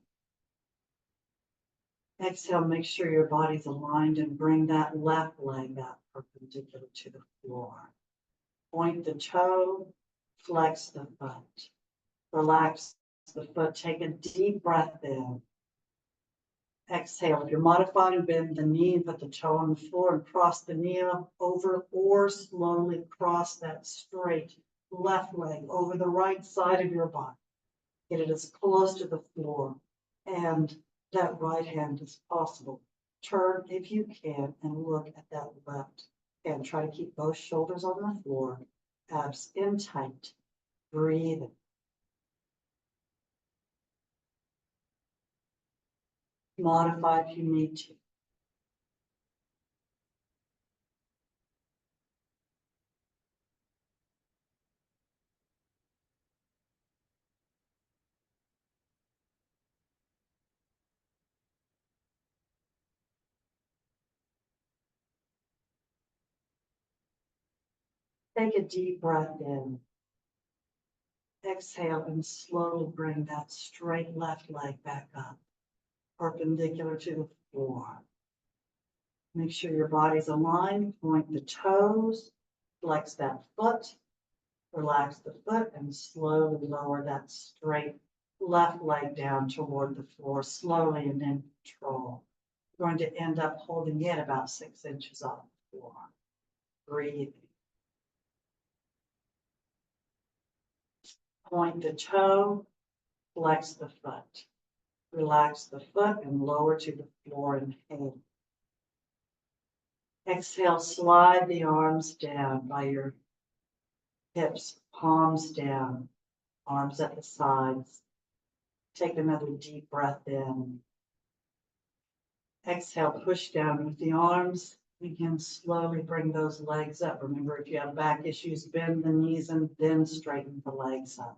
Exhale, make sure your body's aligned and bring that left leg up perpendicular to the floor. Point the toe, flex the foot. Relax the foot, take a deep breath in. Exhale, if you're modifying, bend the knee, put the toe on the floor and cross the knee over or slowly cross that straight left leg over the right side of your body. Get it as close to the floor and that right hand as possible. Turn if you can and look at that left hand. Try to keep both shoulders on the floor, abs in tight. Breathe. Modify if you need to. Take a deep breath in. Exhale and slowly bring that straight left leg back up, perpendicular to the floor. Make sure your body's aligned. Point the toes, flex that foot, relax the foot, and slowly lower that straight left leg down toward the floor, slowly and in control. You're going to end up holding it about 6 inches off the floor. breathing. Point the toe, flex the foot. Relax the foot and lower to the floor. Inhale. Exhale, slide the arms down by your hips, palms down, arms at the sides. Take another deep breath in. Exhale, push down with the arms. Begin slowly bring those legs up. Remember, if you have back issues, bend the knees and then straighten the legs up,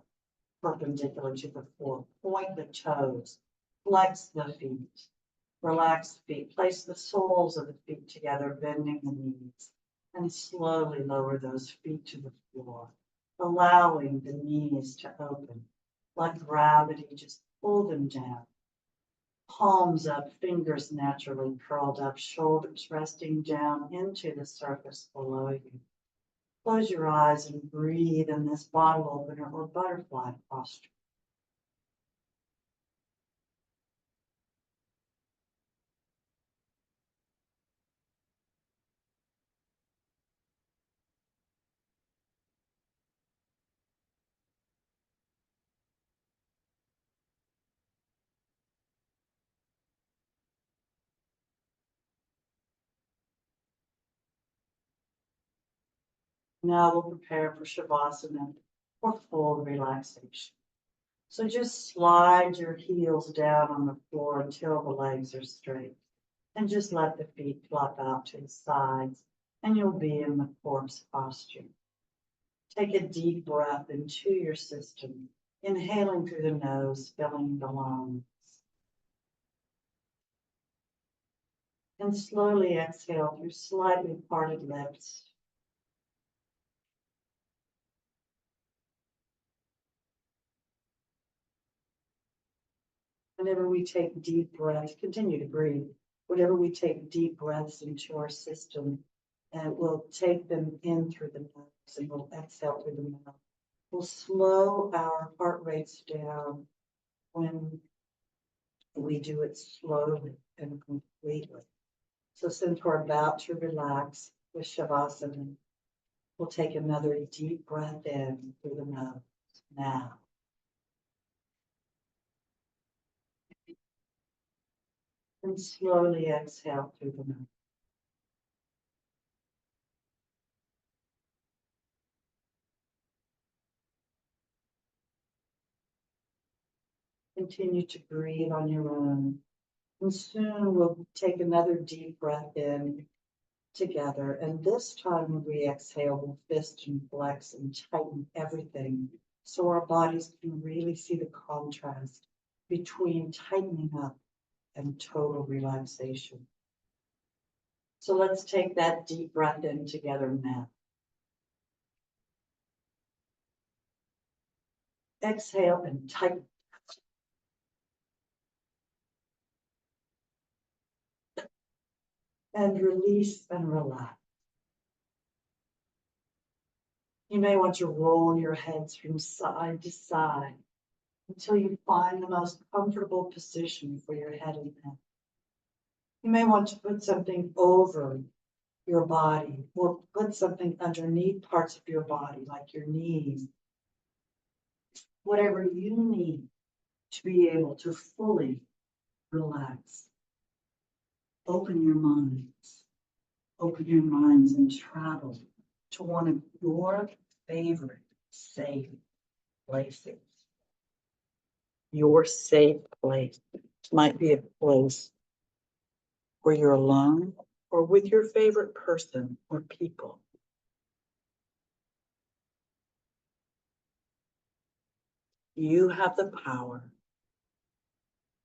perpendicular to the floor. Point the toes, flex the feet, relax the feet. Place the soles of the feet together, bending the knees, and slowly lower those feet to the floor, allowing the knees to open. Let gravity just pull them down. Palms up, fingers naturally curled up, shoulders resting down into the surface below you. Close your eyes and breathe in this bottle opener or butterfly posture. Now we'll prepare for Shavasana or full relaxation. So just slide your heels down on the floor until the legs are straight. And just let the feet flop out to the sides, and you'll be in the corpse posture. Take a deep breath into your system, inhaling through the nose, filling the lungs. And slowly exhale through slightly parted lips. Whenever we take deep breaths, continue to breathe. Whenever we take deep breaths into our system, and we'll take them in through the nose and we'll exhale through the mouth. We'll slow our heart rates down when we do it slowly and completely. So since we're about to relax with Shavasana, we'll take another deep breath in through the nose now. And slowly exhale through the mouth. Continue to breathe on your own. And soon we'll take another deep breath in together. And this time when we exhale, we'll fist and flex and tighten everything so our bodies can really see the contrast between tightening up and total relaxation. So let's take that deep breath in together now. Exhale and tighten. And release and relax. You may want to roll your heads from side to side until you find the most comfortable position for your head and neck. You may want to put something over your body or put something underneath parts of your body, like your knees. Whatever you need to be able to fully relax. Open your minds. Open your minds and travel to one of your favorite safe places. Your safe place might be a place where you're alone or with your favorite person or people. You have the power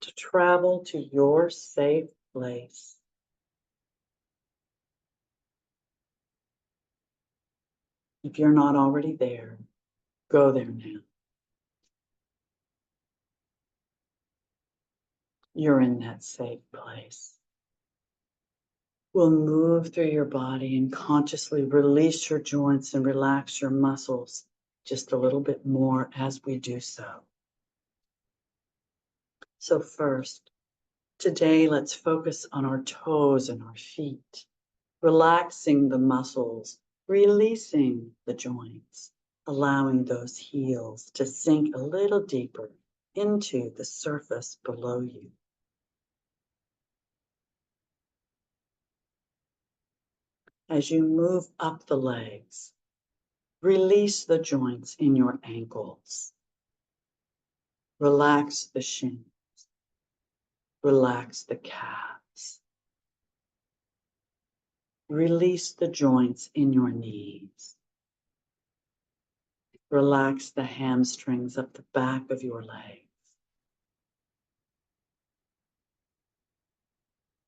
to travel to your safe place. If you're not already there, go there now. You're in that safe place. We'll move through your body and consciously release your joints and relax your muscles just a little bit more as we do so. So first, today let's focus on our toes and our feet, relaxing the muscles releasing the joints, allowing those heels to sink a little deeper into the surface below you. As you move up the legs, release the joints in your ankles. Relax the shins. Relax the calves. Release the joints in your knees. Relax the hamstrings up the back of your legs.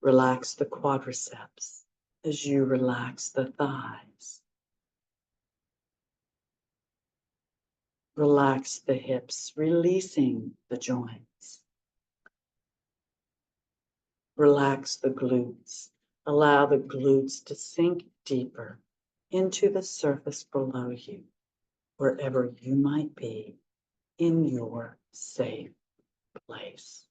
Relax the quadriceps as you relax the thighs. Relax the hips, releasing the joints. Relax the glutes. Allow the glutes to sink deeper into the surface below you, wherever you might be in your safe place.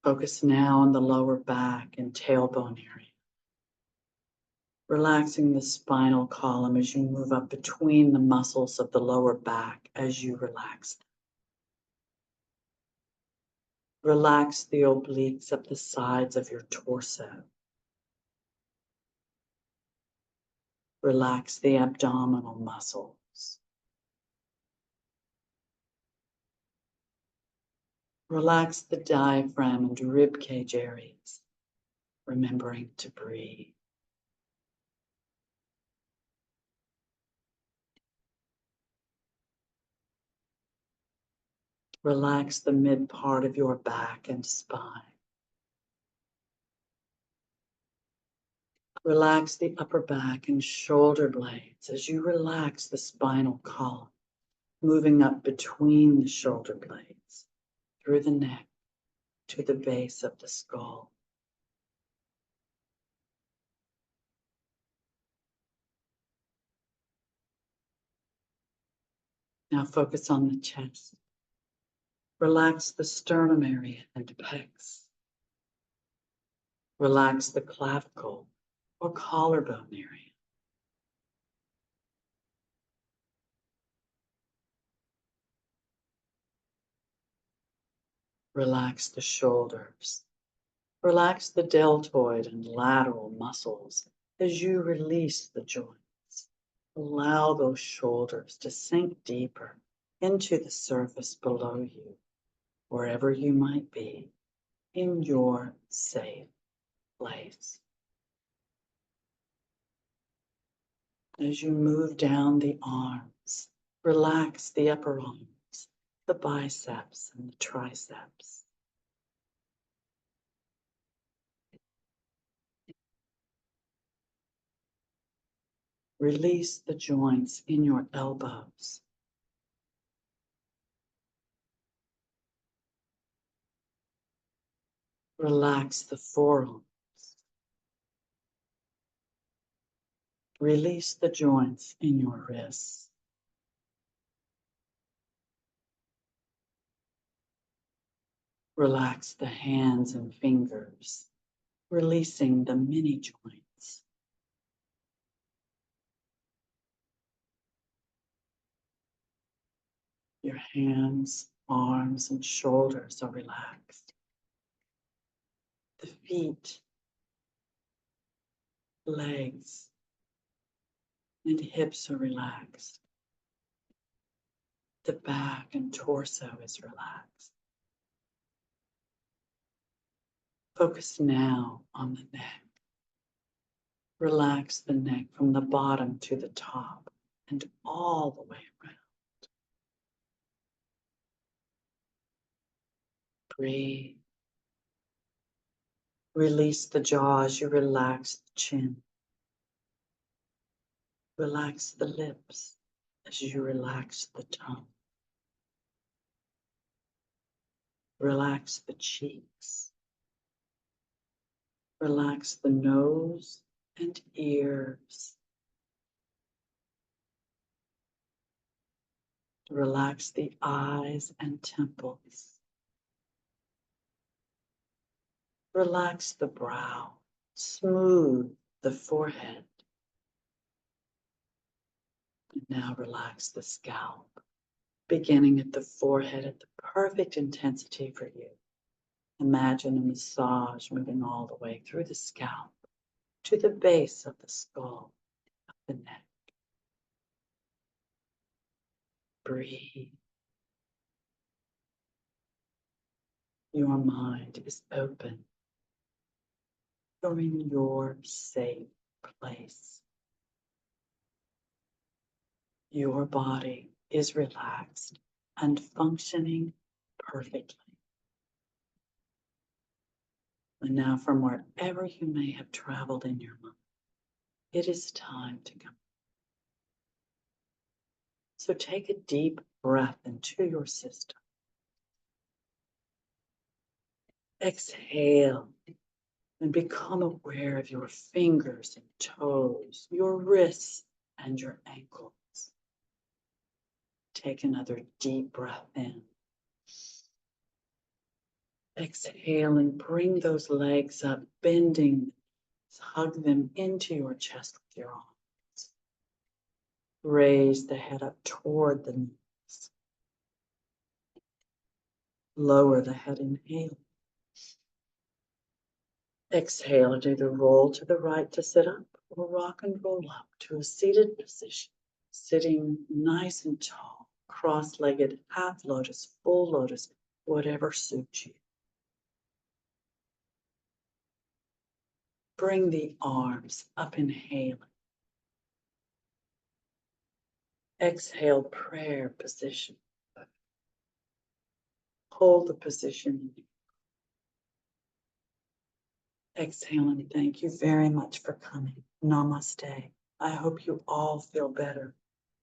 Focus now on the lower back and tailbone area. Relaxing the spinal column as you move up between the muscles of the lower back as you relax. Relax the obliques up the sides of your torso. Relax the abdominal muscles. Relax the diaphragm and rib cage areas, remembering to breathe. Relax the mid part of your back and spine. Relax the upper back and shoulder blades as you relax the spinal column, moving up between the shoulder blades, through the neck to the base of the skull. Now focus on the chest. Relax the sternum area and pecs. Relax the clavicle or collarbone area. Relax the shoulders. Relax the deltoid and lateral muscles as you release the joints. Allow those shoulders to sink deeper into the surface below you, wherever you might be in your safe place. As you move down the arms, relax the upper arms, the biceps and the triceps. Release the joints in your elbows. Relax the forearms. Release the joints in your wrists. Relax the hands and fingers, releasing the mini joints. Your hands, arms, and shoulders are relaxed. The feet, legs, and hips are relaxed. The back and torso is relaxed. Focus now on the neck. Relax the neck from the bottom to the top and all the way around. Breathe. Release the jaw as you relax the chin. Relax the lips as you relax the tongue. Relax the cheeks. Relax the nose and ears. Relax the eyes and temples. Relax the brow, smooth the forehead. And now relax the scalp, beginning at the forehead at the perfect intensity for you. Imagine a massage moving all the way through the scalp to the base of the skull, of the neck. Breathe. Your mind is open. You're in your safe place. Your body is relaxed and functioning perfectly. And now, from wherever you may have traveled in your mind, it is time to come. So take a deep breath into your system. Exhale and become aware of your fingers and toes, your wrists and your ankles. Take another deep breath in. Exhale and bring those legs up, bending. Hug them into your chest with your arms. Raise the head up toward the knees. Lower the head, inhale. Exhale, do the roll to the right to sit up, or rock and roll up to a seated position. Sitting nice and tall, cross-legged, half lotus, full lotus, whatever suits you. Bring the arms up, inhaling. Exhale, prayer position. Hold the position. Exhale and thank you very much for coming. Namaste. I hope you all feel better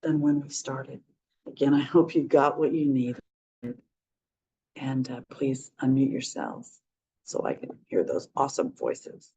than when we started. Again, I hope you got what you needed. And please unmute yourselves so I can hear those awesome voices.